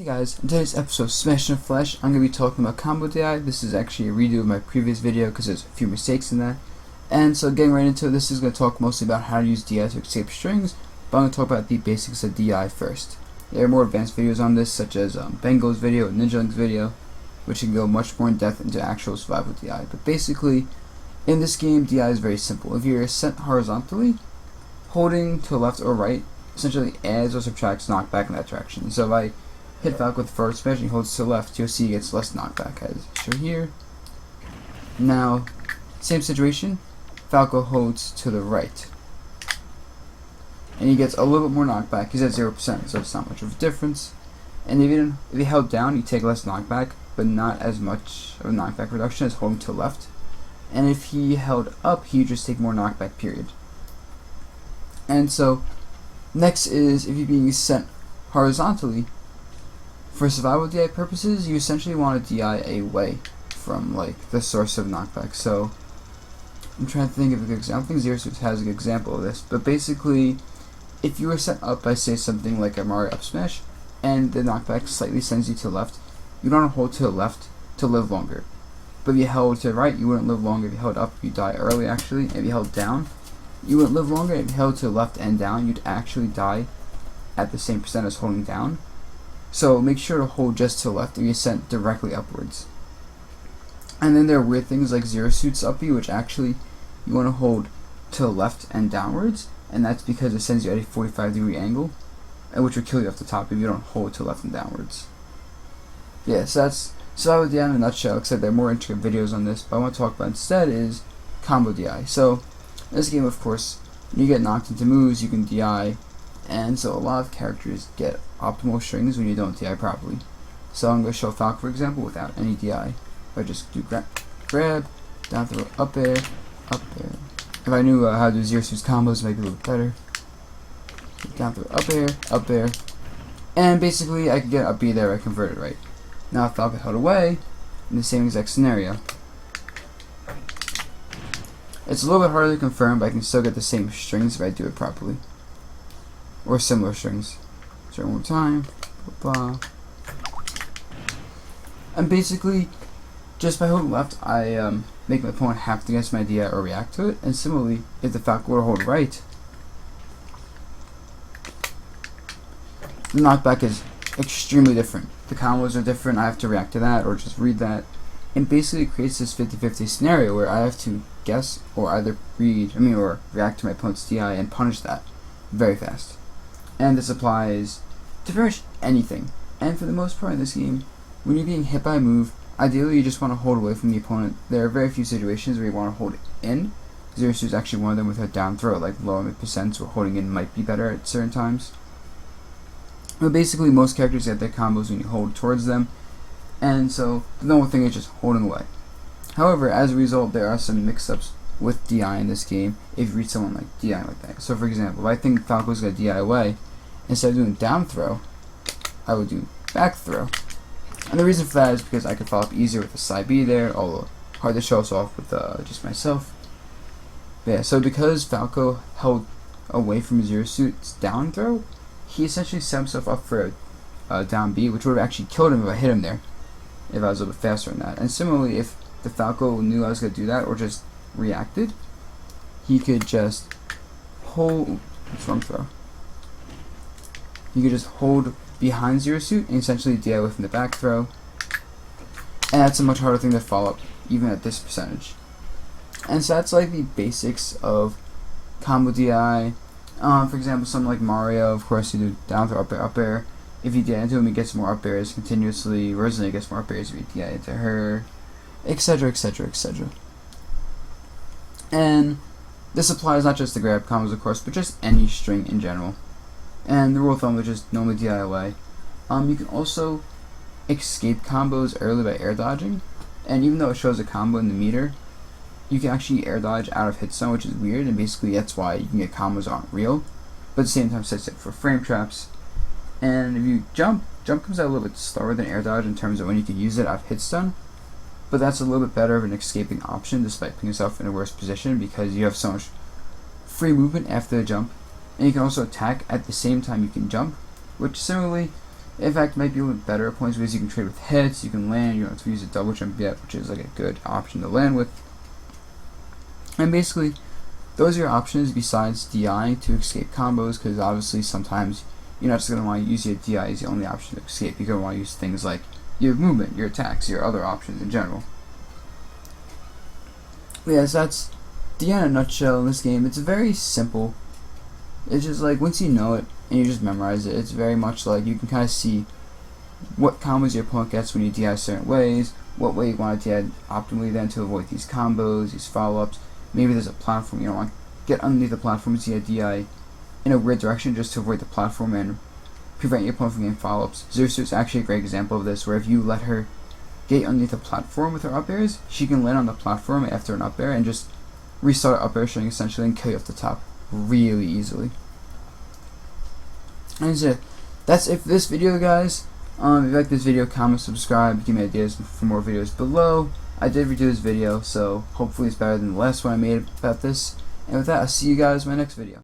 Hey guys, in today's episode of Smash in the Flesh, I'm going to be talking about combo DI. This is actually a redo of my previous video because there's a few mistakes in that. And so getting right into it, this is going to talk mostly about how to use DI to escape strings, but I'm going to talk about the basics of DI first. There are more advanced videos on this, such as Bengo's video and Ninjalink's video, which can go much more in depth into actual survival DI. But basically, in this game, DI is very simple. If you're sent horizontally, holding to the left or right essentially adds or subtracts knockback in that direction. So if I hit Falco with the forward smash and he holds to the left, you'll see he gets less knockback, as shown here. Now, same situation, Falco holds to the right, and he gets a little bit more knockback. He's at 0%, so it's not much of a difference. And even if he held down, you take less knockback, but not as much of a knockback reduction as holding to the left. And if he held up, he'd just take more knockback, period. And so, next is if you're being sent horizontally, for survival DI purposes, you essentially want to DI away from the source of knockback. So I'm trying to think of a good example. I think Zero Suit has a good example of this. But basically, if you were sent up by, say, something like a Mario up smash, and the knockback slightly sends you to the left, you don't want to hold to the left to live longer. But if you held to the right, you wouldn't live longer. If you held up, you'd die early, actually. If you held down, you wouldn't live longer. If you held to the left and down, you'd actually die at the same percent as holding down. So make sure to hold just to the left if you're sent directly upwards. And then there are weird things like Zero Suit's uppy, which actually you want to hold to the left and downwards, and that's because it sends you at a 45-degree angle, which will kill you off the top if you don't hold to left and downwards. Yeah, so that's survival DI in a nutshell, except there are more intricate videos on this, but I want to talk about instead is combo DI. So in this game, of course, when you get knocked into moves, you can DI, and so a lot of characters get optimal strings when you don't DI properly. So I'm going to show Falco, for example, without any DI. If I just do grab, down throw, up air, up air. If I knew how to do Zero Suit's combos, it might be a little better. Down throw, up air, and basically I could get up B there if I converted right. Now if Falco held away, in the same exact scenario. It's a little bit harder to confirm, but I can still get the same strings if I do it properly. Or similar strings. So one more time. Blah, blah. And basically, just by holding left, I make my opponent have to guess my DI or react to it. And similarly, if the Falco were to hold right, the knockback is extremely different. The combos are different. I have to react to that or just read that. And basically it creates this 50-50 scenario where I have to guess or either or react to my opponent's DI and punish that very fast. And this applies to pretty much anything. And for the most part in this game, when you're being hit by a move, ideally you just want to hold away from the opponent. There are very few situations where you want to hold in. Zero Suit is actually one of them with a down throw, like low mid percents, where holding in might be better at certain times. But basically most characters get their combos when you hold towards them, and so the normal thing is just holding away. However, as a result, there are some mix-ups with DI in this game if you read someone like DI like that. So for example, if I think Falco's going to DI away, instead of doing down throw, I would do back throw. And the reason for that is because I could follow up easier with the side B there, although hard to show us off with just myself. But yeah, so because Falco held away from Zero Suit's down throw, he essentially set himself up for a down B, which would have actually killed him if I hit him there, if I was a little bit faster than that. And similarly, if the Falco knew I was going to do that or just reacted, he could just hold, wrong throw. He could just hold behind Zero Suit and essentially DI away from the back throw. And that's a much harder thing to follow up, even at this percentage. And so that's like the basics of combo DI. For example, something like Mario, of course, you do down throw, up air. If you DI into him, he gets more up airs continuously. Rosalie gets more up airs if you DI into her, etc., etc., etc. And this applies not just to grab combos, of course, but just any string in general. And the rule of thumb is just normally DI away. You can also escape combos early by air dodging, and even though it shows a combo in the meter, you can actually air dodge out of hit zone, which is weird, and basically that's why you can get combos that aren't real, but at the same time sets it for frame traps. And if you jump comes out a little bit slower than air dodge in terms of when you can use it out of hit stun, but that's a little bit better of an escaping option despite putting yourself in a worse position because you have so much free movement after the jump. And you can also attack at the same time you can jump, which similarly In fact, it might be a little bit better at points because you can trade with hits, you can land, you don't have to use a double jump yet, which is like a good option to land with. And basically, those are your options besides DI to escape combos, because obviously sometimes you're not just going to want to use your DI as the only option to escape. You're going to want to use things like your movement, your attacks, your other options in general. But yeah, so that's DI in a nutshell in this game. It's very simple. It's just like once you know it and you just memorize it, it's very much like you can kind of see what combos your opponent gets when you DI certain ways, what way you want to DI optimally then to avoid these combos, these follow-ups. Maybe there's a platform you don't want to get underneath the platform to DI in a weird direction just to avoid the platform and prevent your opponent from getting follow-ups. Zeus is actually a great example of this, where if you let her get underneath the platform with her up airs, she can land on the platform after an up air and just restart her up air string essentially and kill you off the top really easily. And so that's it for this video, guys. If you like this video, comment, subscribe, give me ideas for more videos below. I did redo this video, so hopefully it's better than the last one I made about this. And with that, I'll see you guys in my next video.